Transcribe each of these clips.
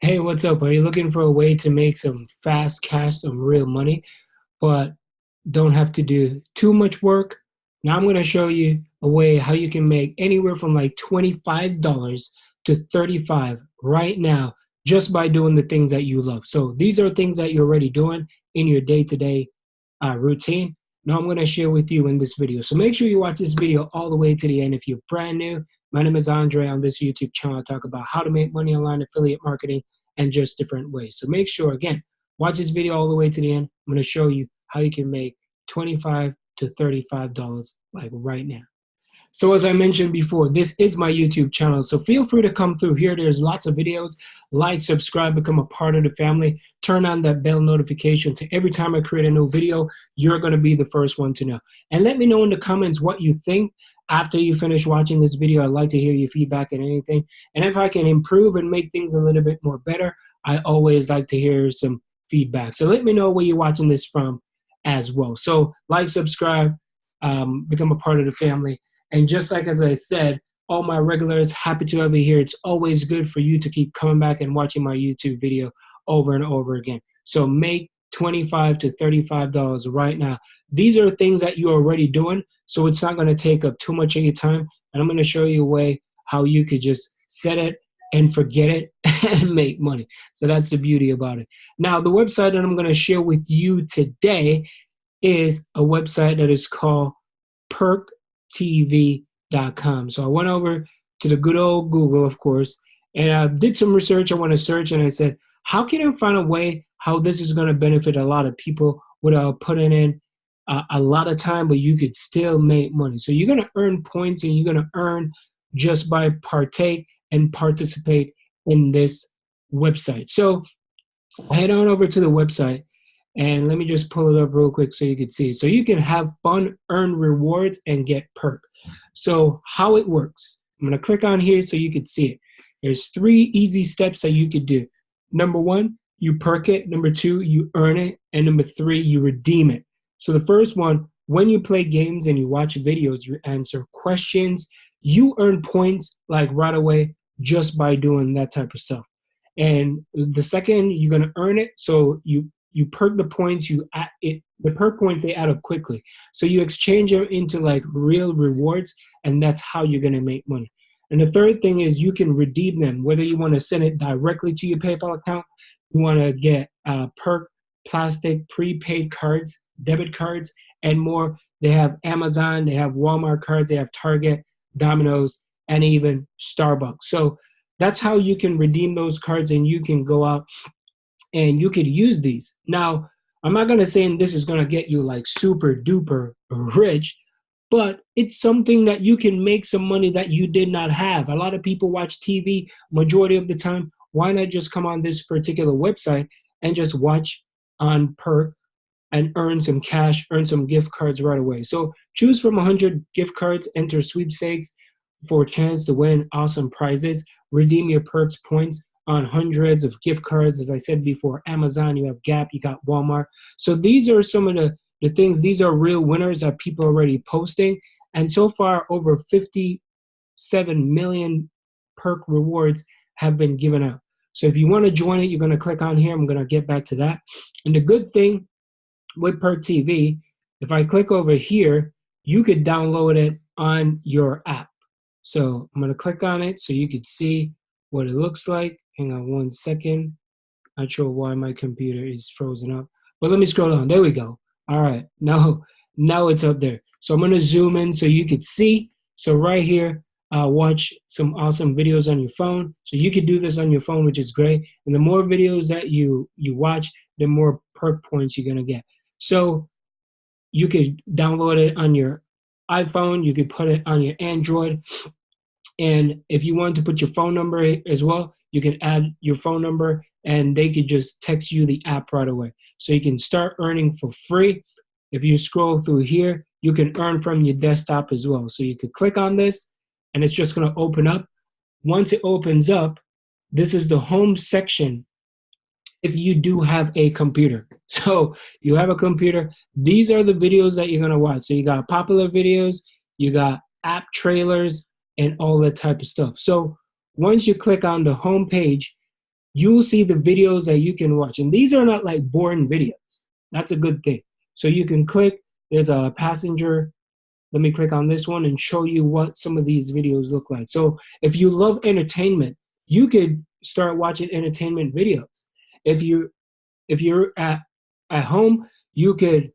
Hey, what's up? Are you looking for a way to make some fast cash, some real money, but don't have to do too much work? Now I'm going to show you a way how you can make anywhere from like $25 to 35 right now just by doing the things that you love. So these are things that you're already doing in your day-to-day routine. Now I'm going to share with you in this video. So make sure you watch this video all the way to the end. If you're brand new, my name is Andre. On this YouTube channel, I talk about how to make money online, affiliate marketing, and just different ways. So make sure, again, watch this video all the way to the end. I'm going to show you how you can make $25 to $35 like right now. So as I mentioned before, this is my YouTube channel. So feel free to come through here. There's lots of videos. Like, subscribe, become a part of the family. Turn on that bell notification so every time I create a new video, you're going to be the first one to know. And let me know in the comments what you think after you finish watching this video. I'd like to hear your feedback and anything. And if I can improve and make things a little bit more better, I always like to hear some feedback. So let me know where you're watching this from as well. So like, subscribe, become a part of the family. And just like as I said, all my regulars, happy to have you here. It's always good for you to keep coming back and watching my YouTube video over and over again. So make $25 to $35 right now. These are things that you're already doing, so it's not going to take up too much of your time. And I'm going to show you a way how you could just set it and forget it and make money. So that's the beauty about it. Now, the website that I'm going to share with you today is a website that is called perktv.com. So I went over to the good old Google, of course, and I did some research. I want to search, and I said, how can I find a way how this is going to benefit a lot of people without putting in a lot of time, but you could still make money? So you're going to earn points, and you're going to earn just by partake and participate in this website. So head on over to the website, and let me just pull it up real quick so you can see. So you can have fun, earn rewards, and get perk. So how it works, I'm going to click on here so you can see it. There's 3 easy steps that you could do. Number 1, you perk it. Number 2, you earn it. And number 3, you redeem it. So the first one, when you play games and you watch videos, you answer questions, you earn points like right away just by doing that type of stuff. And the second, you're going to earn it. So you perk the points, you add it, the perk point they add up quickly. So you exchange them into like real rewards, and that's how you're going to make money. And the third thing is you can redeem them, whether you want to send it directly to your PayPal account, you want to get perk, plastic, prepaid cards, debit cards, and more. They have Amazon, they have Walmart cards, they have Target, Domino's, and even Starbucks. So that's how you can redeem those cards, and you can go out and you could use these. Now, I'm not going to say this is going to get you like super duper rich, but it's something that you can make some money that you did not have. A lot of people watch TV majority of the time. Why not just come on this particular website and just watch on perk and earn some cash, earn some gift cards right away? So choose from 100 gift cards, enter sweepstakes for a chance to win awesome prizes, redeem your perks points on hundreds of gift cards. As I said before, Amazon, you have Gap, you got Walmart. So these are some of the things. These are real winners that people are already posting. And so far, over 57 million perk rewards have been given out. So if you want to join it, you're going to click on here. I'm going to get back to that. And the good thing with Perk TV, if I click over here, you could download it on your app. So I'm going to click on it so you could see what it looks like. Hang on 1 second. Not sure why my computer is frozen up, but let me scroll down. There we go. All right, now it's up there. So I'm going to zoom in so you could see. So right here, watch some awesome videos on your phone. So you could do this on your phone, which is great. And the more videos that you watch, the more perk points you're going to get. So you could download it on your iPhone. You could put it on your Android. And if you want to put your phone number as well, you can add your phone number and they could just text you the app right away. So you can start earning for free. If you scroll through here, you can earn from your desktop as well. So you could click on this and it's just going to open up. Once it opens up, this is the home section if you do have a computer. So you have a computer, these are the videos that you're going to watch. So you got popular videos, you got app trailers, and all that type of stuff. So once you click on the home page, you'll see the videos that you can watch. And these are not like boring videos. That's a good thing. So you can click, there's a passenger. Let me click on this one and show you what some of these videos look like. So if you love entertainment, you could start watching entertainment videos. If you're at home, you could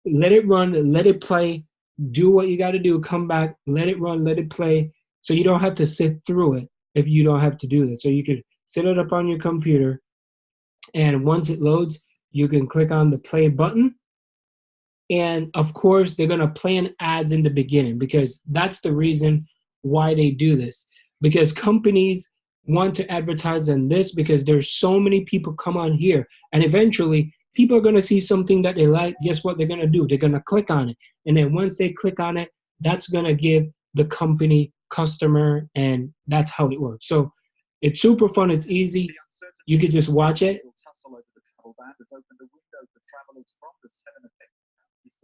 let it run, let it play, do what you got to do, come back, let it run, let it play. So you don't have to sit through it if you don't have to do that. So you could set it up on your computer, and once it loads, you can click on the play button. And of course, they're going to plan ads in the beginning, because that's the reason why they do this. Because companies want to advertise on this, because there's so many people come on here, and eventually people are going to see something that they like. Guess what they're going to do? They're going to click on it. And then once they click on it, that's going to give the company customer, and that's how it works. So it's super fun. It's easy. You could just watch it. To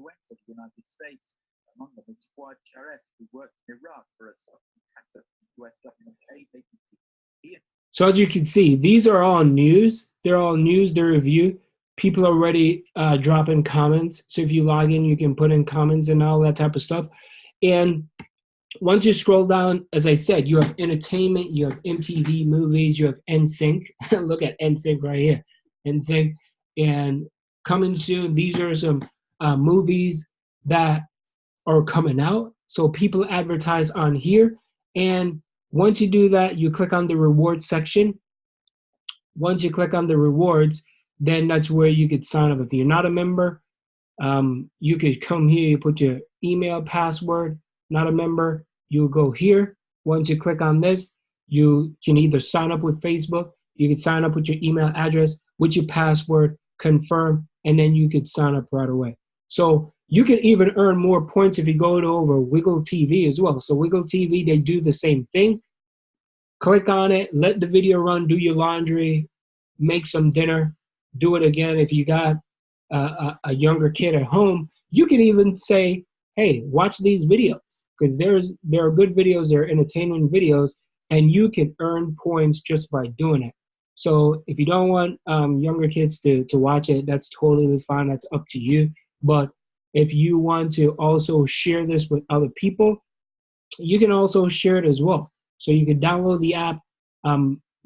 enter the United States. Among them is Fuad Sharef, who worked in Iraq for a subcontractor US government aid agency. So as you can see, these are all news. They're all news, they're review. People are already dropping comments. So if you log in, you can put in comments and all that type of stuff. And once you scroll down, as I said, you have entertainment, you have MTV movies, you have NSYNC. Look at NSYNC right here. NSYNC. And coming soon, these are some movies that are coming out. So people advertise on here. And once you do that, you click on the rewards section. Once you click on the rewards, then that's where you could sign up. If you're not a member, you could come here, you put your email, password. Not a member, you go here. Once you click on this, you can either sign up with Facebook, you can sign up with your email address, with your password, confirm, and then you could sign up right away. So you can even earn more points if you go to over Wiggle TV as well. So Wiggle TV, they do the same thing. Click on it, let the video run, do your laundry, make some dinner, do it again. If you got a younger kid at home, you can even say, hey, watch these videos, because there are good videos, there are entertainment videos, and you can earn points just by doing it. So if you don't want younger kids to watch it, that's totally fine. That's up to you. But if you want to also share this with other people, you can also share it as well. So you can download the app,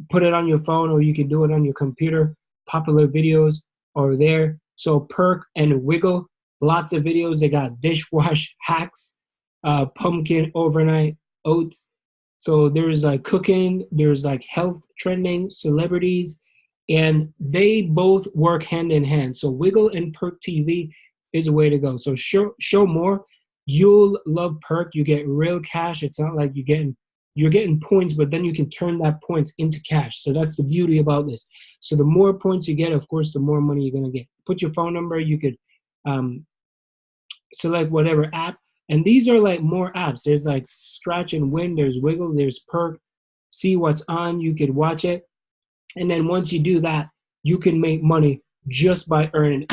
put it on your phone, or you can do it on your computer. Popular videos are there. So Perk and Wiggle, lots of videos. They got dishwash hacks, pumpkin overnight oats. So there's like cooking, there's like health trending, celebrities, and they both work hand in hand. So Wiggle and Perk TV is a way to go. So show more. You'll love Perk. You get real cash. It's not like you're getting points, but then you can turn that points into cash. So that's the beauty about this. So the more points you get, of course, the more money you're gonna get. Put your phone number. You could select whatever app. And these are like more apps. There's like Scratch and Win, there's Wiggle, there's Perk. See what's on, you could watch it. And then once you do that, you can make money just by earning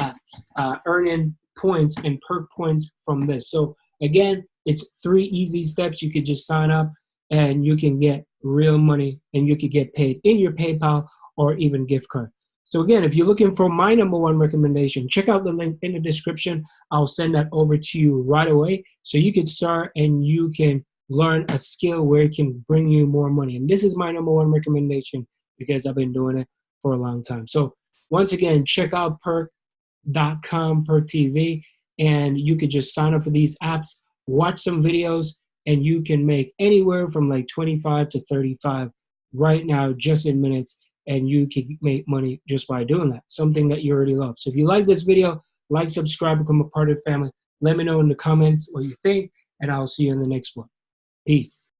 points and Perk points from this. So again, it's 3 easy steps. You could just sign up and you can get real money, and you could get paid in your PayPal or even gift card. So again, if you're looking for my #1 recommendation, check out the link in the description. I'll send that over to you right away, so you can start and you can learn a skill where it can bring you more money. And this is my #1 recommendation because I've been doing it for a long time. So once again, check out perk.com, Perk TV, and you could just sign up for these apps, watch some videos, and you can make anywhere from like 25 to 35 right now, just in minutes. And you can make money just by doing that, something that you already love. So if you like this video, like, subscribe, become a part of the family. Let me know in the comments what you think, and I'll see you in the next one. Peace.